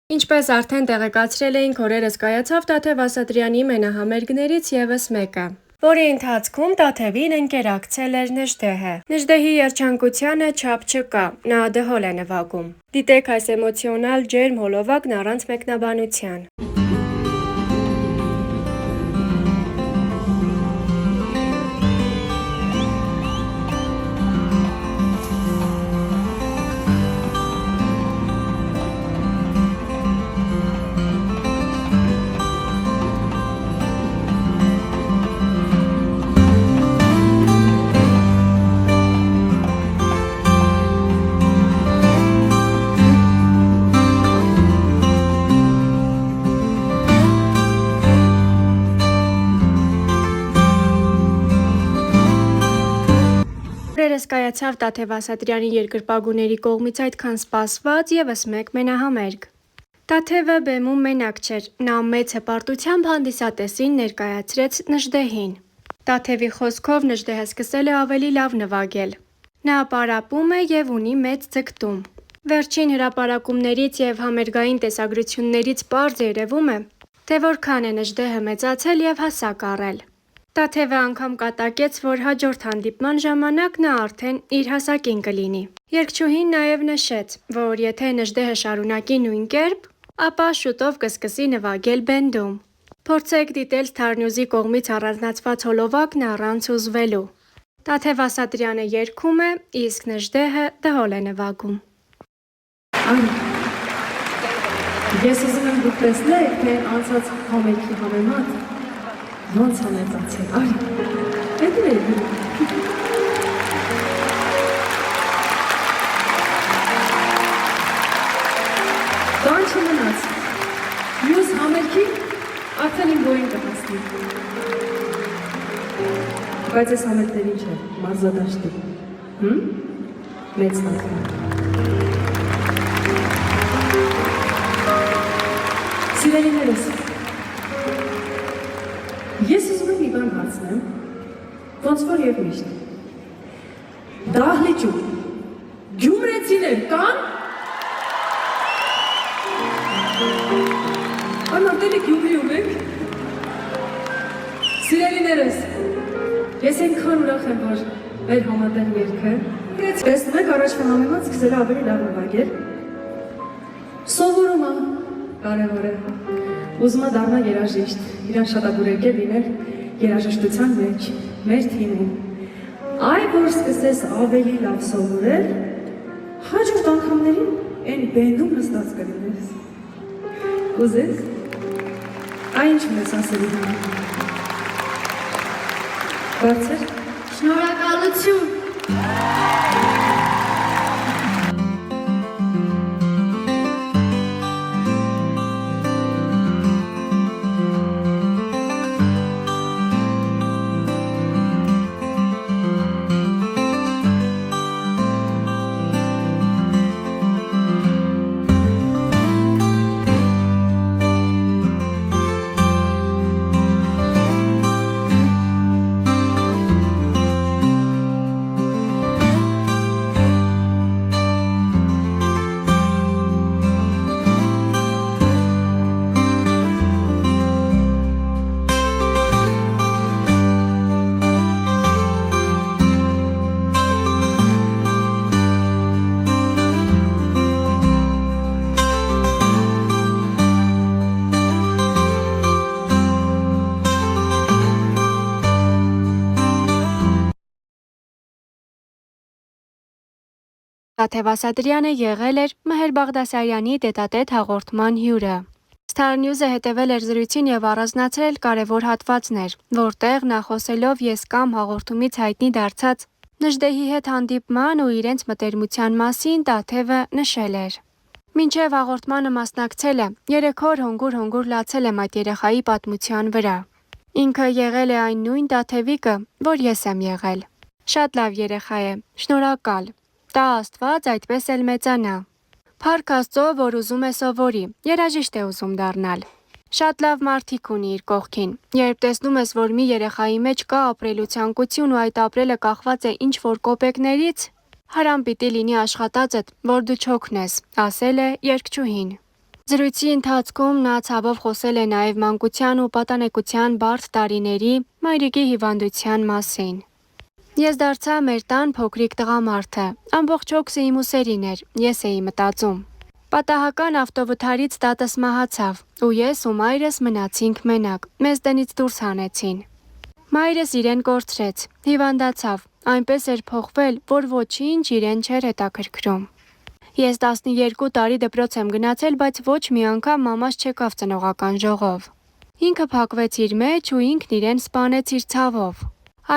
Ինչպես արդեն տեղեկացրել էինք, օրերս կայացավ Տաթև Ասատրյանի մենահամերգներից ևս մեկը, որի ընթացքում Տաթևին ընկերակցել էր Նժդեհը։ Նժդեհի երջանկությանը չափ չկա, նա դհոլ է նվագում։ Դիտեք այս էմոցիոնալ ջերմ հոլովակն առանց մեկնաբանության։ Օրերս կայացավ Տաթև Ասատրյանի երկրպագուների կողմից այդքան սպասված ևս մեկ մենահամերգ։ Տաթևը բեմում մենակ չէր, նա մեծ հպարտությամբ հանդիսատեսին ներկայացրեց Նժդեհին։ Տաթևի խոսքով Նժդեհը սկսել է ավելի լավ նվագել։ Նա պարապում է և ունի մեծ ձգտում։ Վերջին հրապարակումներից և համերգային տեսագրություններից պարզ երևում է, թե որքան է Նժդեհը մեծացել և հասակ առել։ Տաթևը անգամ կատակեց, որ հաջորդ հանդիպման ժամանակ նա արդեն իր հասակին կլինի։ Երգչուհին նաև նշեց, որ եթե Նժդեհը շարունակի նույն կերպ, ապա շուտով կսկսի նվագել բենդում։ Փորձեք դիտել Star-News-ի կողմից առանձնացված հոլովակն առանց հուզվելու։ Տաթև Ասատրյանը երգում է, իսկ Նժդեհը դհոլ է նվագում։ Ես ուզում եմ դուք տեսնեք, թե անցած համերգի համեմատ ոնց է մեծացել։ Այդ է։ Բան չմնաց։ Մյուս համերգի արդեն իմ բոյին կհասնի։ Բայց այս համերգներ ինչ է, մարզադաշտի։ Մեծ նախանակ։ Սիրելիներս, ես ուզում եմ մի բան հարցնեմ, ոնց որ և միշտ։ Դահլիճում գյումրեցիներ կան։ Արդեն եք Գյումրիում եք։ Սիրելիներս, ես այնքան ուրախ եմ, որ մեր համատեղ երգը տեսնում եք առաջվա համեմատ սկսել է ավելի լավ նվագել։ Սովորումը կարևոր է։ Ուզում է դառնա երաժիշտ, իրան շատագուր լինել երաժշտության մեջ, մեր թիմում։ Այ որ սկսես ավելի լավ սովորել, հաջորդ անգամներին այն բենդում նստած կլինես։ Կուզես։ Այ ինչ մեզ ասելի համար։ Բարձր։ Շնորհակալություն։ Տաթև Ասատրյանը եղել էր Մեհեր Բաղդասարյանի տետատետ հաղորդման հյուրը։ Star-News-ը հետևել էր զրույցին և առանձնացրել կարևոր հատվածներ, որտեղ նա խոսելով «Ես կամ» հաղորդումից հայտնի դարձած Նժդեհի հետ հանդիպման ու իրենց մտերմության մասին Տաթևը նշել էր. «Մինչև հաղորդմանը մասնակցել է, 3 օր հոնգուր լացել եմ այդ երեխայի պատմության վրա։ Ինքը եղել է այն նույն Տաթևիկը, որ ես եմ եղել։ Շատ լավ երեխա է, շնորհակալ։ Տա Աստված այդպես էլ մեծանա։ Փառք Աստծո, որ ուզում է սովորի, երաժիշտ է ուզում դառնալ։ Շատ լավ մարդիկ ունի իր կողքին։ Երբ տեսնում ես, որ մի երեխայի մեջ կա ապրելու ցանկություն ու այդ ապրելը կախված է ինչ-որ կոպեկներից, հարամ պիտի լինի աշխատածդ, որ դու չօգնես», ասել է երգչուհին։ Զրույցի ընթացքում նա ցավով խոսել է նաև մանկության ու պատանեկության բարդ տարիների մայրիկի հիվանդության մասին։ Ես դարձա մեր տան փոքրիկ տղամարդը, ամբողջ հոգսը իմ ուսերին էր, ես էի մտածում։ Պատահական ավտովթարից տատս մահացավ, ու ես ու մայրս մնացինք մենակ, մեզ տնից դուրս հանեցին։ Մայրս իրեն կորցրեց, հիվանդացավ, այնպես էր փոխվել, որ ոչինչ իրեն չէր հետաքրքրում։ Ես 12 տարի դպրոց եմ գնացել, բայց ոչ մի անգամ մամաս չեկավ ծնողական ժողով։ Ինքը փակվեց իր մեջ ու ինքն իրեն սպանեց իր ցավով։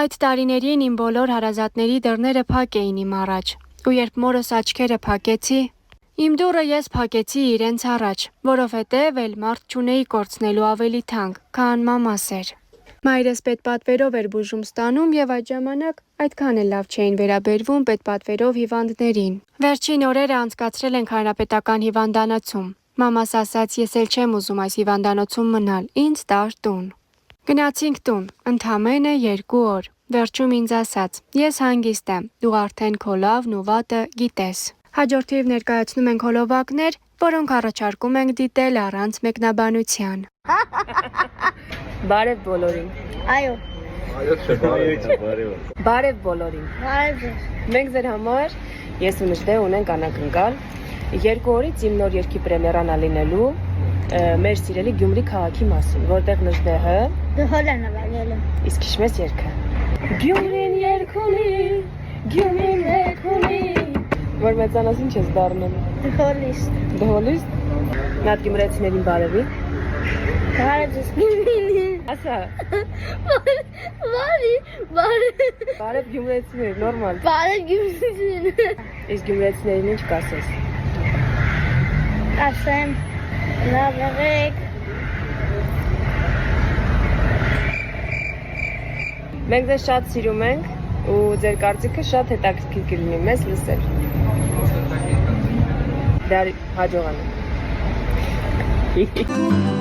Այդ տարիներին իմ բոլոր հարազատների դռները փակ էին իմ առաջ, ու երբ մորս աչքերը փակեցի, իմ դուռը ես փակեցի իրենց առաջ, որովհետև էլ մարդ չունեի կորցնելու ավելի թանկ, քան մամաս էր։ Մայրս պետպատվերով էր բուժում ստանում եւ այդ ժամանակ այդքան էլ լավ չէին վերաբերվում պետպատվերով հիվանդներին։ Վերջին օրերը անցկացրել ենք հանրապետական հիվանդանոցում։ Մամաս ասաց, ես էլ չեմ ուզում այս հիվանդանոցում մնալ, ինձ տար տուն։ Գնացինք տուն, ընդամենը 2 օր։ Վերջում ինձ ասաց, ես հանգիստ եմ, դու արդեն քո լավն ու վատը գիտես։ Հաջորդ թիվ ներկայացնում ենք հոլովակներ, որոնք առաջարկում ենք դիտել առանց մեկնաբանության։ Բարև բոլորին։ Այո, Բարև բոլորին։ բարև։ Մենք ձեր համար ես ու Նժդե ունենք անակնկալ 2 օրից իմ նոր երգի պրեմիերան ալինելու մեր սիրելի Գյումրի քաղաքի մասին, որտեղ Նժդեհը Դհոլան ավագել եմ։ իսկ հիշում ես երգը։ Գյումրին երգ ունի, Գյումրին երգ ունի։ Որ մեծանաս ինչ ես դառնում։ Դհոլիստ։ Դհոլիստ։ Նատ գյումրեցիներին բարևի։ Բարև ձեզ Գյումրին։ Ասա։ Բարև գյումրեցիներ, նորմալ։ Բարև Գյումրին։ Իսկ գյումրեցիներին ինչ կասես։ Ասեմ, լավ եղեք։ Մենք ձեզ շատ սիրում ենք ու ձեր կարծիքը շատ հետաքրքիր կլինի մեզ լսել։ Դար հաջողանա։ Բարև